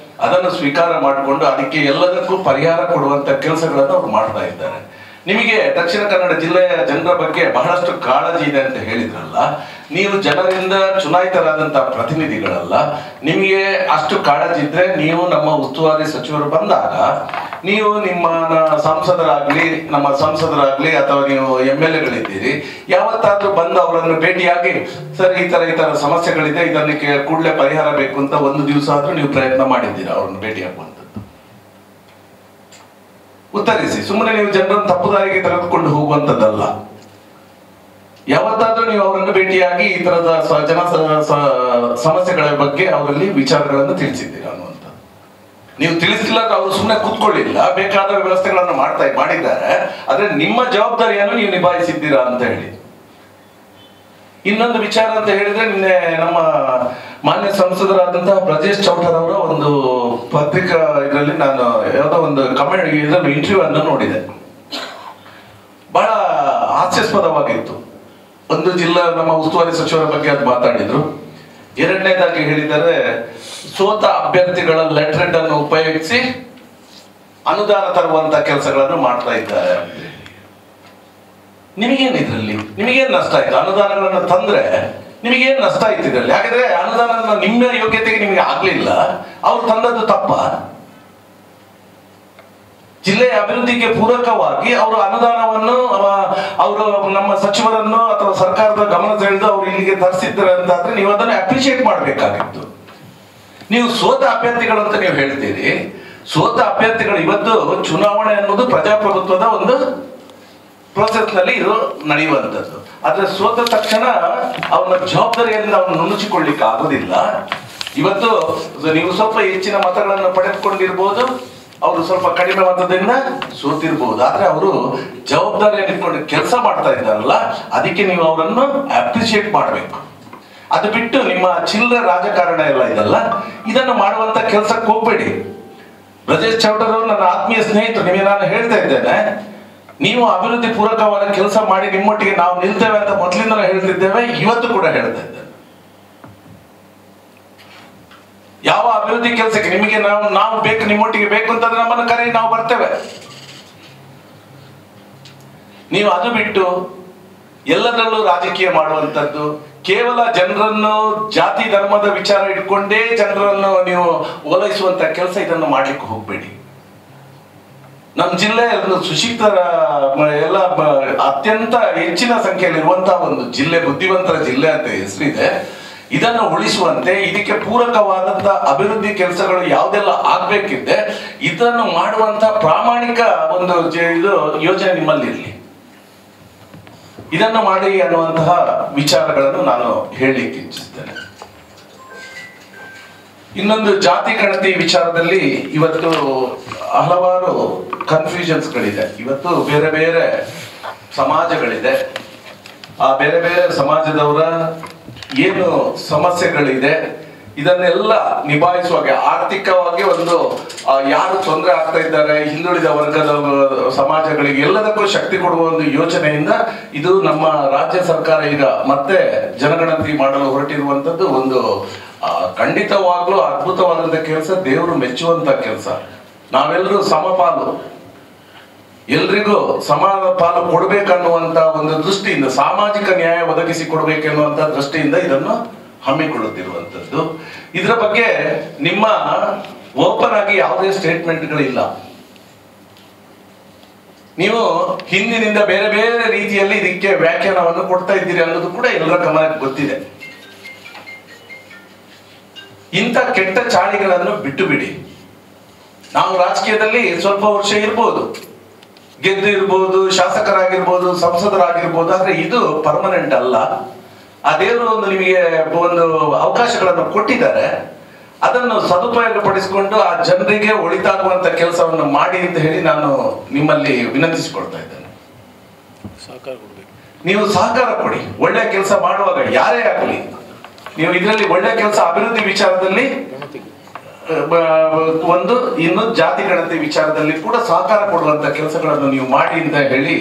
ಅದನ್ನು ಸ್ವೀಕಾರ ಮಾಡಿಕೊಂಡು ಅದಕ್ಕೆ ಎಲ್ಲದಕ್ಕೂ ಪರಿಹಾರ ಕೊಡುವಂತ ಕೆಲಸಗಳನ್ನು ಅವ್ರು ಮಾಡ್ತಾ ಇದ್ದಾರೆ. ನಿಮಗೆ ದಕ್ಷಿಣ ಕನ್ನಡ ಜಿಲ್ಲೆಯ ಜನರ ಬಗ್ಗೆ ಬಹಳಷ್ಟು ಕಾಳಜಿ ಇದೆ ಅಂತ ಹೇಳಿದ್ರಲ್ಲ, ನೀವು ಜನರಿಂದ ಚುನಾಯಿತರಾದಂತಹ ಪ್ರತಿನಿಧಿಗಳಲ್ಲ. ನಿಮಗೆ ಅಷ್ಟು ಕಾಳಜಿ ಇದ್ರೆ ನೀವು ನಮ್ಮ ಉಸ್ತುವಾರಿ ಸಚಿವರು ಬಂದಾಗ ನೀವು ನಿಮ್ಮ ನಮ್ಮ ಸಂಸದರಾಗ್ಲಿ ಅಥವಾ ನೀವು MLA-ಗಳಿದ್ದೀರಿ, ಯಾವತ್ತಾದ್ರೂ ಬಂದು ಅವರನ್ನು ಭೇಟಿಯಾಗಿ ಸರ್ ಈ ತರ ಸಮಸ್ಯೆಗಳಿದೆ, ಇದಕ್ಕೆ ಕೂಡಲೇ ಪರಿಹಾರ ಬೇಕು ಅಂತ ಒಂದು ದಿವಸ ಆದ್ರೂ ನೀವು ಪ್ರಯತ್ನ ಮಾಡಿದ್ದೀರಾ ಅವರನ್ನು ಭೇಟಿಯಾಗುವಂಥದ್ದು? ಉತ್ತರಿಸಿ. ಸುಮ್ಮನೆ ನೀವು ಜನರನ್ನು ತಪ್ಪುದಾರಿಗೆ ತೆಗೆದುಕೊಂಡು ಹೋಗುವಂಥದ್ದಲ್ಲ. ಯಾವತ್ತಾದ್ರೂ ನೀವು ಅವರನ್ನು ಭೇಟಿಯಾಗಿ ಈ ತರದ ಸಮಸ್ಯೆಗಳ ಬಗ್ಗೆ ಅವರಲ್ಲಿ ವಿಚಾರಗಳನ್ನು ತಿಳಿಸಿದ್ದೀರಾ ಅನ್ನುವಂಥ. ನೀವು ತಿಳಿಸಿಲ್ಲ ಅವರು ಸುಮ್ಮನೆ ಕೂತ್ಕೊಳ್ಳಿಲ್ಲ, ಬೇಕಾದ ವ್ಯವಸ್ಥೆಗಳನ್ನು ಮಾಡಿದ್ದಾರೆ. ಆದ್ರೆ ನಿಮ್ಮ ಜವಾಬ್ದಾರಿಯನ್ನು ನೀವು ನಿಭಾಯಿಸಿದ್ದೀರಾ ಅಂತ ಹೇಳಿ. ಇನ್ನೊಂದು ವಿಚಾರ ಅಂತ ಹೇಳಿದ್ರೆ, ನಿನ್ನೆ ನಮ್ಮ ಮಾನ್ಯ ಸಂಸದರಾದಂತಹ ಬ್ರಜೇಶ್ ಚೌಟರ್ ಅವರ ಒಂದು ಪತ್ರಿಕಾ ಇದರಲ್ಲಿ ನಾನು ಯಾವುದೋ ಒಂದು ಕಮೆಂಟ್ ಇಂಟರ್ವ್ಯೂ ಅನ್ನು ನೋಡಿದೆ. ಬಹಳ ಹಾಸ್ಯಾಸ್ಪದವಾಗಿತ್ತು. ಒಂದು ಜಿಲ್ಲಾ ನಮ್ಮ ಉಸ್ತುವಾರಿ ಸಚಿವರ ಬಗ್ಗೆ ಅದು ಮಾತಾಡಿದ್ರು. ಎರಡನೇದಾಗಿ ಹೇಳಿದರೆ ಸೋತ ಅಭ್ಯರ್ಥಿಗಳ ಲೆಟರ್ ಅನ್ನು ಉಪಯೋಗಿಸಿ ಅನುದಾನ ತರುವಂತ ಕೆಲಸಗಳನ್ನು ಮಾಡ್ತಾ ಇದ್ದಾರೆ. ನಿಮಗೇನು ಇದರಲ್ಲಿ ನಿಮಗೇನು ನಷ್ಟ ಆಯ್ತು? ಅನುದಾನಗಳನ್ನು ತಂದ್ರೆ ನಿಮಗೇನು ನಷ್ಟ ಆಯ್ತು ಇದರಲ್ಲಿ? ಯಾಕಂದ್ರೆ ಅನುದಾನ ನಿಮ್ಮ ಯೋಗ್ಯತೆಗೆ ನಿಮಗೆ ಆಗ್ಲಿಲ್ಲ, ಅವ್ರು ತಂದದ್ದು ತಪ್ಪ. ಜಿಲ್ಲೆಯ ಅಭಿವೃದ್ಧಿಗೆ ಪೂರಕವಾಗಿ ಅವರು ಅನುದಾನವನ್ನು ಅವರು ನಮ್ಮ ಸಚಿವರನ್ನು ಅಥವಾ ಸರ್ಕಾರದ ಗಮನ ಸೆಳೆದು ಅವರು ಇಲ್ಲಿಗೆ ತರಿಸಿದ್ದಾರೆ ಅಂತಾದ್ರೆ ನೀವು ಅದನ್ನು ಅಪ್ರಿಶಿಯೇಟ್ ಮಾಡಬೇಕಾಗಿತ್ತು. ನೀವು ಸೋತ ಅಭ್ಯರ್ಥಿಗಳು ಅಂತ ನೀವು ಹೇಳ್ತೀರಿ. ಸೋತ ಅಭ್ಯರ್ಥಿಗಳು ಇವತ್ತು ಚುನಾವಣೆ ಅನ್ನೋದು ಪ್ರಜಾಪ್ರಭುತ್ವದ ಒಂದು ಪ್ರೋಸೆಸ್ ನಲ್ಲಿ ಇದು ನಡೆಯುವಂಥದ್ದು. ಆದ್ರೆ ಸೋತ ತಕ್ಷಣ ಅವನ ಜವಾಬ್ದಾರಿಯನ್ನು ಅವನು ನುಣುಚಿಕೊಳ್ಳಿಕ್ಕೆ ಆಗೋದಿಲ್ಲ. ಇವತ್ತು ನೀವು ಸ್ವಲ್ಪ ಹೆಚ್ಚಿನ ಮತಗಳನ್ನು ಪಡೆದುಕೊಂಡಿರ್ಬೋದು, ಅವರು ಸ್ವಲ್ಪ ಕಡಿಮೆ ಮತದಿಂದ ಸೋತಿರ್ಬಹುದು. ಆದ್ರೆ ಅವರು ಜವಾಬ್ದಾರಿಯನ್ನು ಇಟ್ಕೊಂಡು ಕೆಲಸ ಮಾಡ್ತಾ ಇದ್ದಾರಲ್ಲ, ಅದಕ್ಕೆ ನೀವು ಅವರನ್ನು ಅಪ್ರಿಶಿಯೇಟ್ ಮಾಡಬೇಕು. ಅದು ಬಿಟ್ಟು ನಿಮ್ಮ ಚಿಲ್ಲರೆ ರಾಜಕಾರಣ ಎಲ್ಲ ಇದಲ್ಲ, ಇದನ್ನು ಮಾಡುವಂತ ಕೆಲಸಕ್ಕೆ ಹೋಗ್ಬೇಡಿ. ಬ್ರಜೇಶ್ ಚೌಟರ್ ಅವರು ನನ್ನ ಆತ್ಮೀಯ ಸ್ನೇಹಿತರು. ನಿಮಗೆ ನಾನು ಹೇಳ್ತಾ ಇದ್ದೇನೆ, ನೀವು ಅಭಿವೃದ್ಧಿ ಪೂರಕವಾದ ಕೆಲಸ ಮಾಡಿ ನಿಮ್ಮೊಟ್ಟಿಗೆ ನಾವು ನಿಲ್ತೇವೆ ಅಂತ ಮೊದಲಿಂದ ಹೇಳ್ತಿದ್ದೇವೆ, ಇವತ್ತು ಕೂಡ ಹೇಳ್ತಾ ಇದ್ದೇವೆ. ಯಾವ ಅಭಿವೃದ್ಧಿ ಕೆಲಸಕ್ಕೆ ನಿಮಗೆ ನಾವು ಬೇಕು, ನಿಮ್ಮೊಟ್ಟಿಗೆ ಬೇಕು ಅಂತಂದ್ರೆ ನಮ್ಮನ್ನು ಕರೆ, ನಾವು ಬರ್ತೇವೆ. ನೀವು ಅದು ಬಿಟ್ಟು ಎಲ್ಲದರಲ್ಲೂ ರಾಜಕೀಯ ಮಾಡುವಂಥದ್ದು, ಕೇವಲ ಜನರನ್ನು ಜಾತಿ ಧರ್ಮದ ವಿಚಾರ ಇಟ್ಕೊಂಡೇ ಜನರನ್ನು ನೀವು ಓಲೈಸುವಂತ ಕೆಲಸ, ಇದನ್ನು ಮಾಡ್ಲಿಕ್ಕೆ ಹೋಗ್ಬೇಡಿ. ನಮ್ಮ ಜಿಲ್ಲೆ ಸುಶಿಕ್ಷಿತರ ಎಲ್ಲ ಅತ್ಯಂತ ಹೆಚ್ಚಿನ ಸಂಖ್ಯೆಯಲ್ಲಿ ಇರುವಂತಹ ಒಂದು ಜಿಲ್ಲೆ, ಬುದ್ಧಿವಂತರ ಜಿಲ್ಲೆ ಅಂತ ಹೆಸರಿದೆ. ಇದನ್ನು ಉಳಿಸುವಂತೆ ಇದಕ್ಕೆ ಪೂರಕವಾದಂತ ಅಭಿವೃದ್ಧಿ ಕೆಲಸಗಳು ಯಾವುದೆಲ್ಲ ಆಗ್ಬೇಕಿದೆ ಇದನ್ನು ಮಾಡುವಂತ ಪ್ರಾಮಾಣಿಕ ಒಂದು ಇದು ಯೋಜನೆ ನಿಮ್ಮಲ್ಲಿ ಇರಲಿ. ಇದನ್ನು ಮಾಡಿ ಅನ್ನುವಂತಹ ವಿಚಾರಗಳನ್ನು ನಾನು ಹೇಳಲಿಕ್ಕೆ ಇಚ್ಛಿಸ್ತೇನೆ. ಇನ್ನೊಂದು ಜಾತಿ ಗಣತಿ ವಿಚಾರದಲ್ಲಿ ಇವತ್ತು ಹಲವಾರು ಕನ್ಫ್ಯೂಷನ್ಸ್ಗಳಿದೆ. ಇವತ್ತು ಬೇರೆ ಬೇರೆ ಸಮಾಜಗಳಿದೆ. ಆ ಬೇರೆ ಬೇರೆ ಸಮಾಜದವರ ಏನು ಸಮಸ್ಯೆಗಳಿದೆ ಇದನ್ನೆಲ್ಲ ನಿಭಾಯಿಸುವಾಗ ಆರ್ಥಿಕವಾಗಿ ಒಂದು ಯಾರು ತೊಂದರೆ ಆಗ್ತಾ ಇದ್ದಾರೆ, ಹಿಂದುಳಿದ ವರ್ಗದ ಸಮಾಜಗಳಿಗೆ ಎಲ್ಲದಕ್ಕೂ ಶಕ್ತಿ ಕೊಡುವ ಒಂದು ಯೋಜನೆಯಿಂದ ಇದು ನಮ್ಮ ರಾಜ್ಯ ಸರ್ಕಾರ ಈಗ ಮತ್ತೆ ಜನಗಣತಿ ಮಾಡಲು ಹೊರಟಿರುವಂತದ್ದು ಒಂದು ಖಂಡಿತವಾಗ್ಲೂ ಅದ್ಭುತವಾದಂತ ಕೆಲಸ, ದೇವರು ಮೆಚ್ಚುವಂತ ಕೆಲಸ. ನಾವೆಲ್ಲರೂ ಸಮಪಾಲು, ಎಲ್ರಿಗೂ ಸಮಾನ ಪಾಲು ಕೊಡ್ಬೇಕನ್ನುವಂತ ಒಂದು ದೃಷ್ಟಿಯಿಂದ, ಸಾಮಾಜಿಕ ನ್ಯಾಯ ಒದಗಿಸಿ ಕೊಡ್ಬೇಕೆನ್ನುವಂತ ದೃಷ್ಟಿಯಿಂದ ಇದನ್ನು ಹಮ್ಮಿಕೊಳ್ಳುತ್ತಿರುವಂಥದ್ದು. ಇದರ ಬಗ್ಗೆ ನಿಮ್ಮ ಓಪನ್ ಆಗಿ ಯಾವುದೇ ಸ್ಟೇಟ್ಮೆಂಟ್ಗಳಿಲ್ಲ. ನೀವು ಹಿಂದಿನಿಂದ ಬೇರೆ ಬೇರೆ ರೀತಿಯಲ್ಲಿ ಇದಕ್ಕೆ ವ್ಯಾಖ್ಯಾನವನ್ನು ಕೊಡ್ತಾ ಇದ್ದೀರಿ ಅನ್ನೋದು ಕೂಡ ಎಲ್ಲರ ಗಮನಕ್ಕೆ ಗೊತ್ತಿದೆ. ಇಂಥ ಕೆಟ್ಟ ಚಾಳಿಗಳನ್ನು ಬಿಟ್ಟು ಬಿಡಿ. ನಾವು ರಾಜಕೀಯದಲ್ಲಿ ಸ್ವಲ್ಪ ವರ್ಷ ಇರ್ಬೋದು, ಗೆದ್ದು ಇರ್ಬೋದು, ಶಾಸಕರಾಗಿರ್ಬೋದು, ಸಂಸದರಾಗಿರ್ಬೋದು, ಆದ್ರೆ ಇದು ಪರ್ಮನೆಂಟ್ ಅಲ್ಲ. ಆ ದೇವರು ನಿಮಗೆ ಒಂದು ಅವಕಾಶಗಳನ್ನು ಕೊಟ್ಟಿದ್ದಾರೆ, ಅದನ್ನು ಸದುಪಯೋಗ ಪಡಿಸಿಕೊಂಡು ಆ ಜನರಿಗೆ ಒಳಿತಾಗುವಂತ ಕೆಲಸವನ್ನು ಮಾಡಿ ಅಂತ ಹೇಳಿ ನಾನು ನಿಮ್ಮಲ್ಲಿ ವಿನಂತಿಸಿಕೊಳ್ತಾ ಇದ್ದೇನೆ. ನೀವು ಸಹಕಾರ ಕೊಡಿ. ಒಳ್ಳೆ ಕೆಲಸ ಮಾಡುವಾಗ ಯಾರೇ ಆಗಲಿ, ನೀವು ಇದರಲ್ಲಿ ಒಳ್ಳೆ ಕೆಲಸ ಅಭಿವೃದ್ಧಿ ವಿಚಾರದಲ್ಲಿ ಒಂದು, ಇನ್ನು ಜಾತಿ ಗಣತಿ ವಿಚಾರದಲ್ಲಿ ಕೂಡ ಸಹಕಾರ ಕೊಡುವಂತ ಕೆಲಸಗಳನ್ನು ನೀವು ಮಾಡಿ ಅಂತ ಹೇಳಿ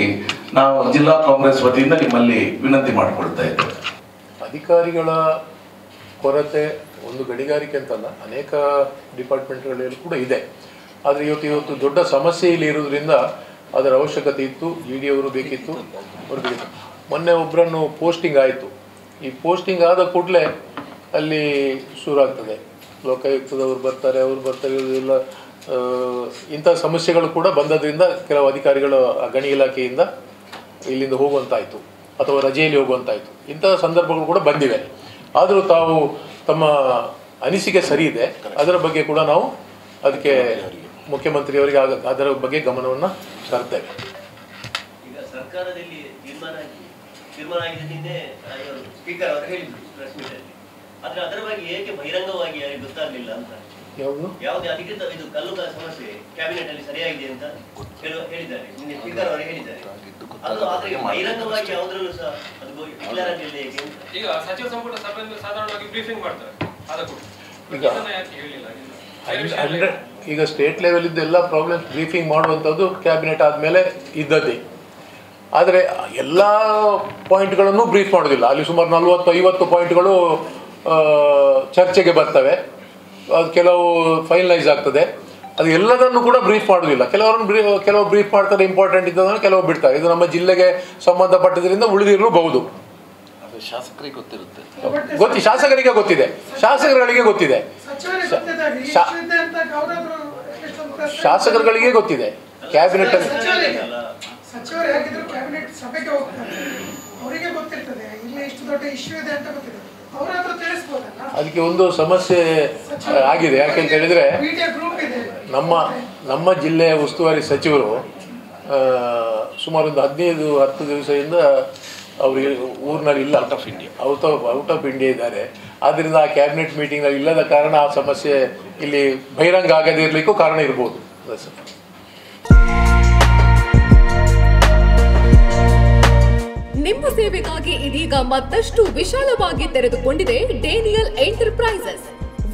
ನಾವು ಜಿಲ್ಲಾ ಕಾಂಗ್ರೆಸ್ ವತಿಯಿಂದ ನಿಮ್ಮಲ್ಲಿ ವಿನಂತಿ ಮಾಡಿಕೊಳ್ತಾ ಇದ್ದೇವೆ. ಅಧಿಕಾರಿಗಳ ಕೊರತೆ ಒಂದು ಗಣಿಗಾರಿಕೆ ಅಂತಲ್ಲ, ಅನೇಕ ಡಿಪಾರ್ಟ್ಮೆಂಟ್ಗಳಲ್ಲಿ ಕೂಡ ಇದೆ. ಆದರೆ ಇವತ್ತು ದೊಡ್ಡ ಸಮಸ್ಯೆ ಇಲ್ಲಿ ಇರೋದ್ರಿಂದ ಅದರ ಅವಶ್ಯಕತೆ ಇತ್ತು. GD ಅವರು ಬೇಕಿತ್ತು, ಅವರು ಬೇಕಿತ್ತು. ಮೊನ್ನೆ ಒಬ್ಬರನ್ನು ಪೋಸ್ಟಿಂಗ್ ಆಯಿತು. ಈ ಪೋಸ್ಟಿಂಗ್ ಆದ ಕೂಡಲೇ ಅಲ್ಲಿ ಶುರುವಾಗ್ತದೆ, ಲೋಕಾಯುಕ್ತದವರು ಬರ್ತಾರೆ, ಅವರು ಬರ್ತಾರೆ, ಎಲ್ಲ ಇಂಥ ಸಮಸ್ಯೆಗಳು ಕೂಡ ಬಂದದ್ರಿಂದ ಕೆಲವು ಅಧಿಕಾರಿಗಳು ಗಣಿ ಇಲಾಖೆಯಿಂದ ಇಲ್ಲಿಂದ ಹೋಗುವಂತಾಯಿತು ಅಥವಾ ರಜೆಯಲ್ಲಿ ಹೋಗುವಂತಾಯಿತು. ಇಂಥ ಸಂದರ್ಭಗಳು ಕೂಡ ಬಂದಿವೆ. ಆದರೂ ತಾವು ತಮ್ಮ ಅನಿಸಿಕೆ ಸರಿ ಇದೆ, ಅದರ ಬಗ್ಗೆ ಕೂಡ ನಾವು ಅದಕ್ಕೆ ಮುಖ್ಯಮಂತ್ರಿಯವರಿಗೆ ಅದರ ಬಗ್ಗೆ ಗಮನವನ್ನು ತರ್ತೇವೆ. ಈಗ ಸರ್ಕಾರದಲ್ಲಿ ತೀರ್ಮಾನ ಆಗಿದೆ, ನಿನ್ನೆ ಸ್ಪೀಕರ್ ಅವರು ಹೇಳಿದ್ರು ಪ್ರೆಸ್ ಮೀಟ್ ಅಲ್ಲಿ. ಆದ್ರೆ ಅದರ ಬಗ್ಗೆ ಏಕೆ ಬಹಿರಂಗವಾಗಿ ಯಾರಿಗೆ ಗೊತ್ತಾಗ್ಲಿಲ್ಲ ಅಂತ? ಯಾವುದೇ ಅಧಿಕೃತ ಇದು ಕಲ್ಲುಗಳ ಸಮಸ್ಯೆ ಕ್ಯಾಬಿನೆಟ್ ಅಲ್ಲಿ ಸರಿಯಾಗಿದೆ ಅಂತ ಹೇಳಿದ್ದಾರೆ, ನಿನ್ನೆ ಸ್ಪೀಕರ್ ಅವರು ಹೇಳಿದ್ದಾರೆ. ಅದು ಆದ್ರೆ ಬಹಿರಂಗವಾಗಿ ಯಾವುದ್ರಲ್ಲೂ ಸಹ ಅದು ಡಿಕ್ಲೇರ್ ಆಗಿಲ್ಲ. ಏಕೆ ಅಂತ ಈಗ ಸಚಿವ ಸಂಪುಟ ಸಭೆಯಲ್ಲಿ ಸಾಧಾರಣವಾಗಿ ಬ್ರೀಫಿಂಗ್ ಮಾಡ್ತಾರೆ, ಈಗ ಸ್ಟೇಟ್ ಲೆವೆಲ್ ಇದ್ದು ಎಲ್ಲ ಪ್ರಾಬ್ಲಮ್ಸ್ ಬ್ರೀಫಿಂಗ್ ಮಾಡುವಂಥದ್ದು ಕ್ಯಾಬಿನೆಟ್ ಆದಮೇಲೆ ಇದ್ದದ್ದೇ. ಆದರೆ ಎಲ್ಲ ಪಾಯಿಂಟ್ಗಳನ್ನು ಬ್ರೀಫ್ ಮಾಡೋದಿಲ್ಲ. ಅಲ್ಲಿ ಸುಮಾರು 40-50 ಪಾಯಿಂಟ್ಗಳು ಚರ್ಚೆಗೆ ಬರ್ತವೆ, ಅದು ಕೆಲವು ಫೈನಲೈಸ್ ಆಗ್ತದೆ. ಅದು ಎಲ್ಲದನ್ನು ಕೂಡ ಬ್ರೀಫ್ ಮಾಡೋದಿಲ್ಲ. ಕೆಲವು ಬ್ರೀಫ್ ಮಾಡ್ತಾರೆ, ಇಂಪಾರ್ಟೆಂಟ್ ಇದ್ದದನ್ನು ಕೆಲವು ಬಿಡ್ತಾರೆ. ಇದು ನಮ್ಮ ಜಿಲ್ಲೆಗೆ ಸಂಬಂಧಪಟ್ಟದ್ರಿಂದ ಉಳಿದಿರಬಹುದು. ಶಾಸಕರಿಗೆ ಗೊತ್ತಿರುತ್ತೆ, ಶಾಸಕರಿಗೆ ಗೊತ್ತಿದೆ, ಶಾಸಕರುಗಳಿಗೆ ಗೊತ್ತಿದೆ, ಶಾಸಕರುಗಳಿಗೆ ಗೊತ್ತಿದೆ. ಕ್ಯಾಬಿನೆಟ್ ಸಚಿವರು ಹೇಗಿದ್ರು ಕ್ಯಾಬಿನೆಟ್ ಸಭೆಗೆ ಹೋಗ್ತಾರೆ, ಅವರಿಗೆ ಗೊತ್ತಿರ್ತದೆ ಇಲ್ಲಿ ಇಷ್ಟು ದೊಡ್ಡ ಇಶ್ಯೂ ಇದೆ ಅಂತ ಗೊತ್ತಿದೆ, ಅವರಾದ್ರೂ ತಿಳಿಸ್ಬೋದಲ್ಲ. ಅದಕ್ಕೆ ಒಂದು ಸಮಸ್ಯೆ ಆಗಿದೆ. ಯಾಕೆಂತ ಹೇಳಿದ್ರೆ ನಮ್ಮ ಜಿಲ್ಲೆಯ ಉಸ್ತುವಾರಿ ಸಚಿವರು ಸುಮಾರು ಒಂದು 15-10 ದಿವಸದಿಂದ ಅವರು ಊರಿನಲ್ಲಿ ಇಲ್ಲ, ಔಟ್ ಆಫ್ ಇಂಡಿಯಾ ಇದ್ದಾರೆ. ಆದ್ದರಿಂದ ಆ ಕ್ಯಾಬಿನೆಟ್ ಮೀಟಿಂಗ್ನಲ್ಲಿ ಇಲ್ಲದ ಕಾರಣ ಆ ಸಮಸ್ಯೆ ಇಲ್ಲಿ ಬಹಿರಂಗ ಆಗದೇ ಇರಲಿಕ್ಕೂ ಕಾರಣ ಇರ್ಬೋದು. ನಿಮ್ಮ ಸೇವೆಗಾಗಿ ಇದೀಗ ಮತ್ತಷ್ಟು ವಿಶಾಲವಾಗಿ ತೆರೆದುಕೊಂಡಿದೆ ಡೇನಿಯಲ್ ಎಂಟರ್ಪ್ರೈಸಸ್.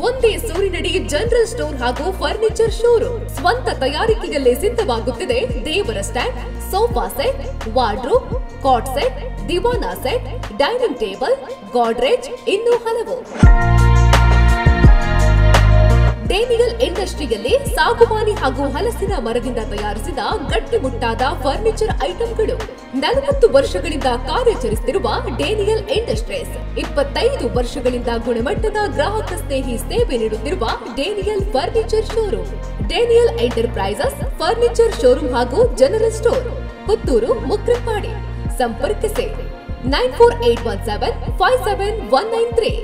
ಒಂದೇ ಸೂರಿನಡಿ ಜನರಲ್ ಸ್ಟೋರ್ ಹಾಗೂ ಫರ್ನಿಚರ್ ಶೋರೂಮ್. ಸ್ವಂತ ತಯಾರಿಕೆಯಲ್ಲೇ ಸಿದ್ಧವಾಗುತ್ತಿದೆ ದೇವರ stand, sofa set, wardrobe, cot set, ದಿವಾನಾ ಸೆಟ್, ಡೈನಿಂಗ್ ಟೇಬಲ್, ಗಾಡ್ರೇಜ್, ಇನ್ನೂ ಹಲವು. ಡೇನಿಯಲ್ ಇಂಡಸ್ಟ್ರಿಯಲ್ಲಿ ಸಾಗುವಾನಿ ಹಾಗೂ ಹಲಸಿನ ಮರದಿಂದ ತಯಾರಿಸಿದ ಗಟ್ಟಿಮುಟ್ಟಾದ ಫರ್ನಿಚರ್ ಐಟಂಗಳು. 40 ವರ್ಷಗಳಿಂದ ಕಾರ್ಯಾಚರಿಸುತ್ತಿರುವ ಡೇನಿಯಲ್ ಇಂಡಸ್ಟ್ರೀಸ್ 25 ವರ್ಷಗಳಿಂದ ಗುಣಮಟ್ಟದ ಗ್ರಾಹಕ ಸ್ನೇಹಿ ಸೇವೆ ನೀಡುತ್ತಿರುವ Daniel furniture showroom. Daniel enterprises furniture showroom ಹಾಗೂ ಜನರಲ್ ಸ್ಟೋರ್, ಪುತ್ತೂರು, ಮುಕ್ರಪಾಡಿ. ಸಂಪರ್ಕಿಸಿ 94817 57193.